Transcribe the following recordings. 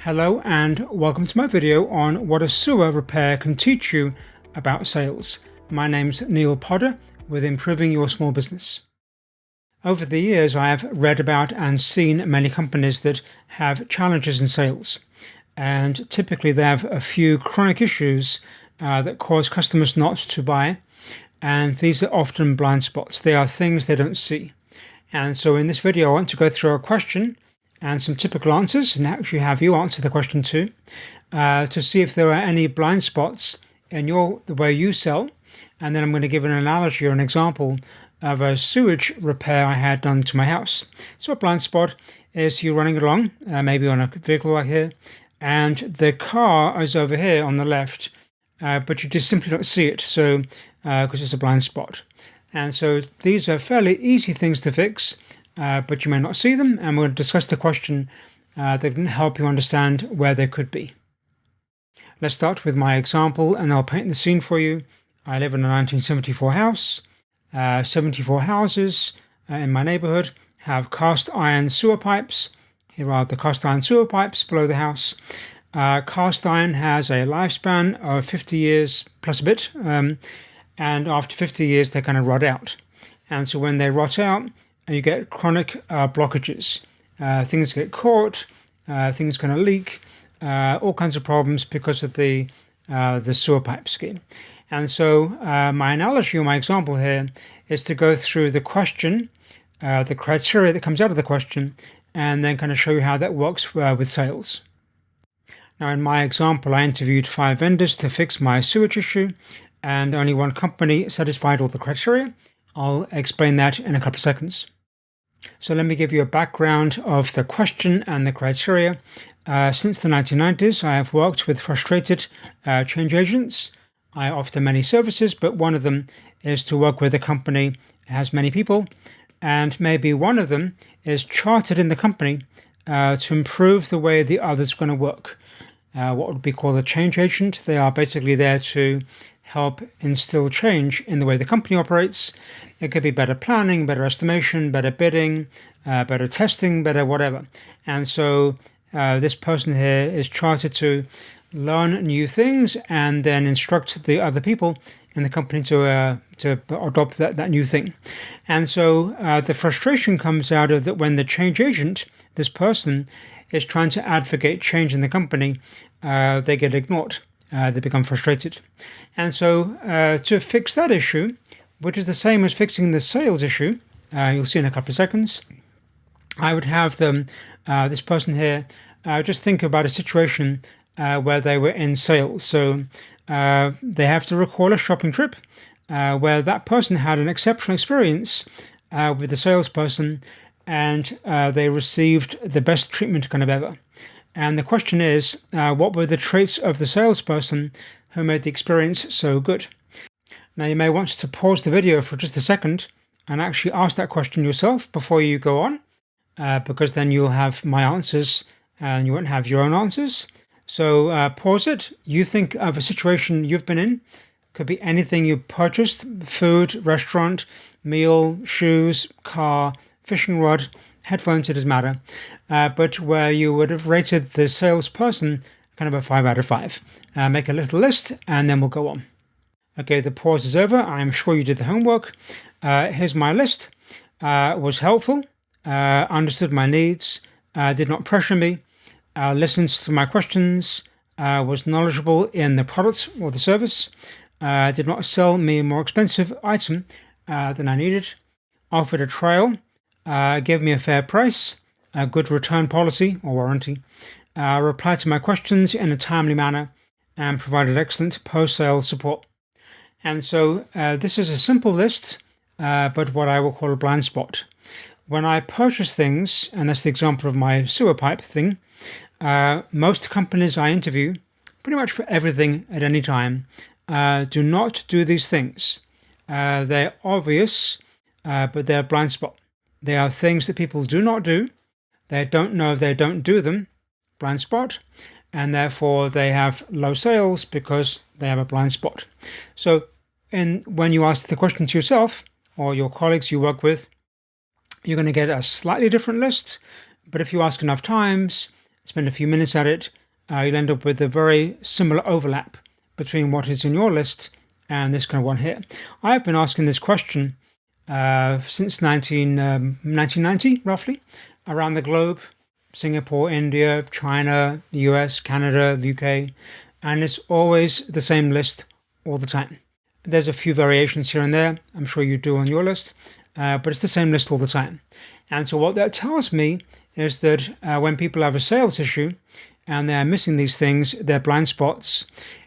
Hello and welcome to my video on what a sewer repair can teach you about sales. My name's Neil Podder with Improving Your Small Business. Over the years, I have read about and seen many companies that have challenges in sales. And typically they have a few chronic issues that cause customers not to buy. And these are often blind spots. They are things they don't see. And so in this video, I want to go through a question and some typical answers, and actually have you answer the question too, to see if there are any blind spots in the way you sell. And then I'm going to give an analogy or an example of a sewage repair I had done to my house. So a blind spot is you're running along, maybe on a vehicle like here, and the car is over here on the left, but you just simply don't see it, so because it's a blind spot. And so these are fairly easy things to fix, but you may not see them, and we're going to discuss the question that can help you understand where they could be. Let's start with my example, and I'll paint the scene for you. I live in a 1974 house. 74 houses in my neighborhood have cast iron sewer pipes. Here are the cast iron sewer pipes below the house. Cast iron has a lifespan of 50 years plus a bit, and after 50 years they kind of rot out. And so when they rot out, you get chronic blockages. Things get caught, things kind of leak, all kinds of problems because of the sewer pipe scheme. And so my analogy or my example here is to go through the question, the criteria that comes out of the question, and then kind of show you how that works with sales. Now, in my example, I interviewed 5 vendors to fix my sewage issue, and only one company satisfied all the criteria. I'll explain that in a couple of seconds. So let me give you a background of the question and the criteria. Since the 1990s, I have worked with frustrated change agents. I offer many services, but one of them is to work with a company that has many people, and maybe one of them is chartered in the company to improve the way the others are going to work. What would be called a change agent. They are basically there to help instill change in the way the company operates. It could be better planning, better estimation, better bidding, better testing, better whatever. And so this person here is chartered to learn new things and then instruct the other people in the company to adopt that new thing. And so the frustration comes out of that when the change agent, this person, is trying to advocate change in the company, they get ignored. They become frustrated. And so to fix that issue, which is the same as fixing the sales issue, you'll see in a couple of seconds, I would have them, this person here, just think about a situation where they were in sales. So they have to recall a shopping trip where that person had an exceptional experience with the salesperson, and they received the best treatment kind of ever. And the question is, what were the traits of the salesperson who made the experience so good? Now, you may want to pause the video for just a second and actually ask that question yourself before you go on, because then you'll have my answers and you won't have your own answers. So pause it. You think of a situation you've been in. Could be anything you purchased: food, restaurant, meal, shoes, car, fishing rod, headphones, it doesn't matter, but where you would have rated the salesperson kind of a 5 out of 5. Make a little list and then we'll go on. Okay, the pause is over. I'm sure you did the homework. Here's my list. Was helpful, understood my needs, did not pressure me, listened to my questions, was knowledgeable in the product or the service, did not sell me a more expensive item than I needed, offered a trial, gave me a fair price, a good return policy or warranty, replied to my questions in a timely manner, and provided excellent post-sale support. And so this is a simple list, but what I will call a blind spot. When I purchase things, and that's the example of my sewer pipe thing, most companies I interview, pretty much for everything at any time, do not do these things. They're obvious, but they're a blind spot. They are things that people do not do. They don't know they don't do them, blind spot, and therefore they have low sales because they have a blind spot. So when you ask the question to yourself or your colleagues you work with, you're going to get a slightly different list. But if you ask enough times, spend a few minutes at it, you'll end up with a very similar overlap between what is in your list and this kind of one here. I've been asking this question since 1990, roughly, around the globe: Singapore, India, China, the US, Canada, the UK, and it's always the same list all the time. There's a few variations here and there, I'm sure you do on your list, but it's the same list all the time. And so what that tells me is that when people have a sales issue and they're missing these things, they're blind spots,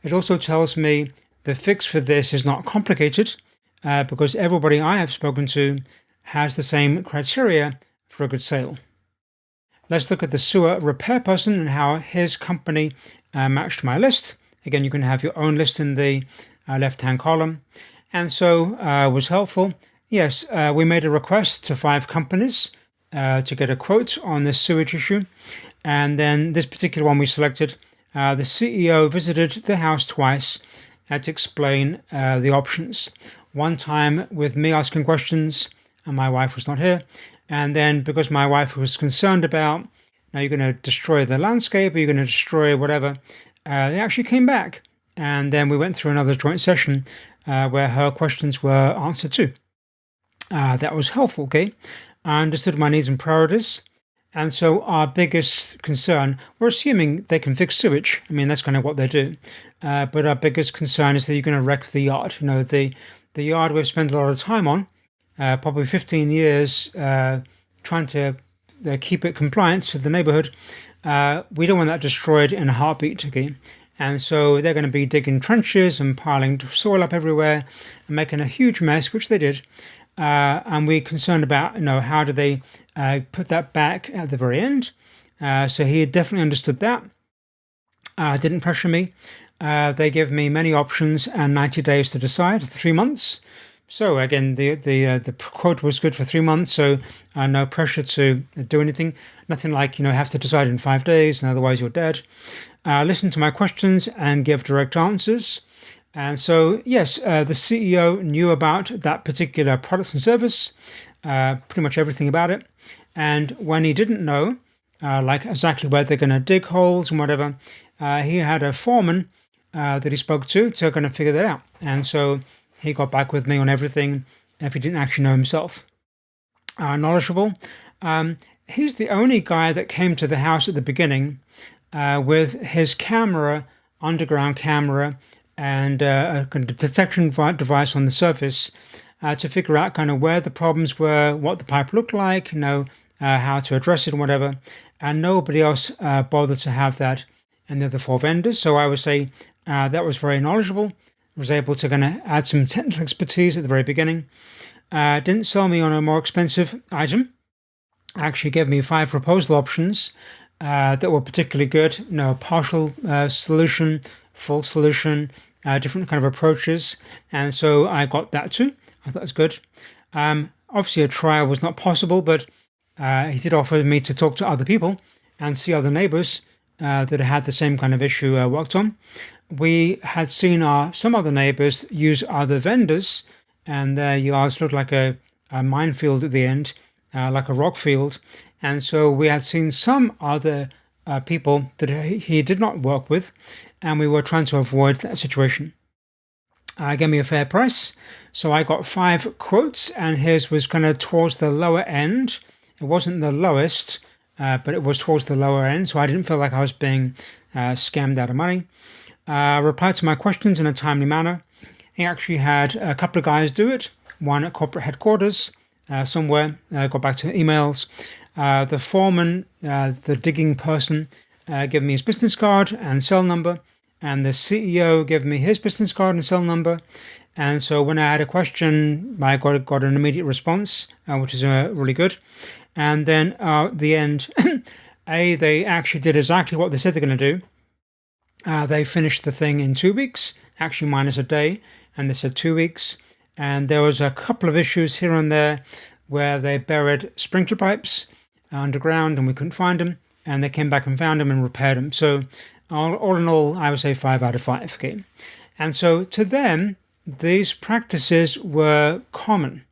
it also tells me the fix for this is not complicated, because everybody I have spoken to has the same criteria for a good sale. Let's look at the sewer repair person and how his company matched my list. Again, you can have your own list in the left-hand column. And so was helpful. Yes, we made a request to 5 companies to get a quote on this sewage issue. And then this particular one we selected, the CEO visited the house twice to explain the options. One time with me asking questions and my wife was not here. And then because my wife was concerned about, now you're going to destroy the landscape, or you're going to destroy whatever, they actually came back. And then we went through another joint session where her questions were answered too. That was helpful, okay? I understood my needs and priorities. And so our biggest concern, we're assuming they can fix sewage. I mean, that's kind of what they do. But our biggest concern is that you're going to wreck the yard. You know, the yard we've spent a lot of time on, probably 15 years trying to keep it compliant to the neighborhood. We don't want that destroyed in a heartbeat, okay? And so they're going to be digging trenches and piling soil up everywhere and making a huge mess, which they did. And we're concerned about, how do they put that back at the very end. So he definitely understood that. Didn't pressure me. They gave me many options and 90 days to decide, 3 months. So again, the quote was good for 3 months, so no pressure to do anything. Nothing like, have to decide in 5 days, and otherwise you're dead. Listen to my questions and give direct answers. And so, yes, the CEO knew about that particular product and service, pretty much everything about it. And when he didn't know, like exactly where they're going to dig holes and whatever, he had a foreman that he spoke to kind of figure that out. And so he got back with me on everything if he didn't actually know himself. Knowledgeable. He's the only guy that came to the house at the beginning with his camera, underground camera, and a kind of detection device on the surface to figure out kind of where the problems were, what the pipe looked like, how to address it and whatever. And nobody else bothered to have that in the other 4 vendors. So I would say that was very knowledgeable. Was able to kind of add some technical expertise at the very beginning. Didn't sell me on a more expensive item. Actually gave me 5 proposal options that were particularly good. Partial solution, full solution, different kind of approaches. And so I got that too. I thought it was good. Obviously a trial was not possible, but he did offer me to talk to other people and see other neighbors that had the same kind of issue worked on. We had seen some other neighbors use other vendors, and their yards looked like a minefield at the end, like a rock field. And so we had seen some other people that he did not work with, and we were trying to avoid that situation. Gave me a fair price, so I got 5 quotes, and his was kind of towards the lower end. It wasn't the lowest, but it was towards the lower end, so I didn't feel like I was being scammed out of money. Replied to my questions in a timely manner. He actually had a couple of guys do it, one at corporate headquarters somewhere, got back to emails. The foreman, the digging person, gave me his business card and cell number, and the CEO gave me his business card and cell number. And so when I had a question, I got an immediate response, which is really good. And then at the end, they actually did exactly what they said they're going to do. They finished the thing in 2 weeks, actually minus a day, and they said 2 weeks. And there was a couple of issues here and there where they buried sprinkler pipes underground and we couldn't find them. And they came back and found them and repaired them. So all in all, I would say 5 out of 5. Okay. And so to them, these practices were common,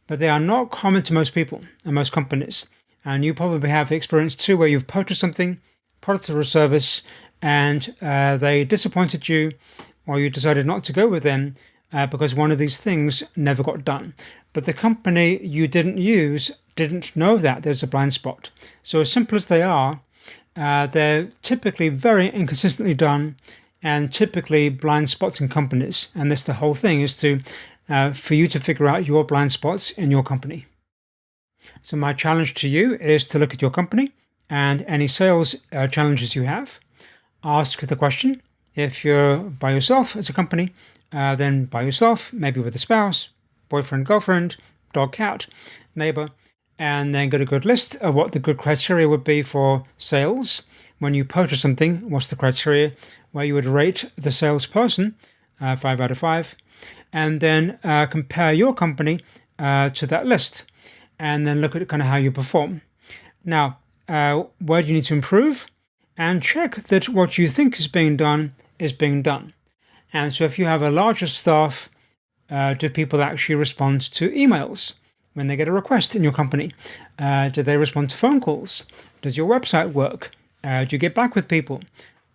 but they are not common to most people and most companies. And you probably have experience too, where you've purchased something, product or service and they disappointed you, or you decided not to go with them because one of these things never got done. But the company you didn't use didn't know that there's a blind spot. So as simple as they are, they're typically very inconsistently done and typically blind spots in companies. And that's the whole thing, is to for you to figure out your blind spots in your company. So my challenge to you is to look at your company and any sales challenges you have. Ask the question. If you're by yourself as a company, then by yourself, maybe with a spouse, boyfriend, girlfriend, dog, cat, neighbor, and then get a good list of what the good criteria would be for sales. When you purchase something, what's the criteria where you would rate the salesperson 5 out of 5, and then compare your company to that list, and then look at kind of how you perform. Now, where do you need to improve? And check that what you think is being done is being done. And so if you have a larger staff, do people actually respond to emails when they get a request in your company? Do they respond to phone calls? Does your website work? Do you get back with people?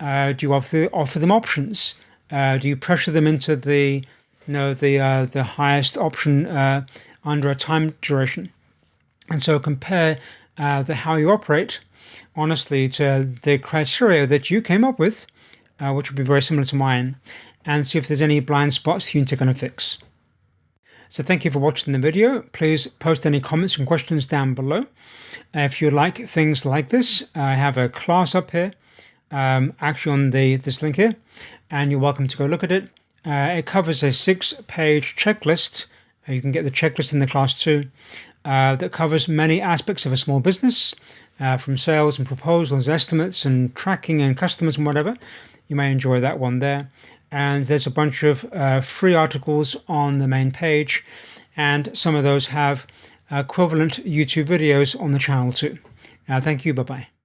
Do you offer them options? Do you pressure them into the highest option under a time duration? And so compare how you operate honestly to the criteria that you came up with, which would be very similar to mine, and see if there's any blind spots you need to kind of fix. So thank you for watching the video. Please post any comments and questions down below. If you like things like this, I have a class up here, actually on this link here, and you're welcome to go look at it. It covers a 6-page checklist. You can get the checklist in the class too, that covers many aspects of a small business, from sales and proposals, estimates and tracking and customers and whatever. You may enjoy that one there. And there's a bunch of free articles on the main page, and some of those have equivalent YouTube videos on the channel too. Thank you. Bye-bye.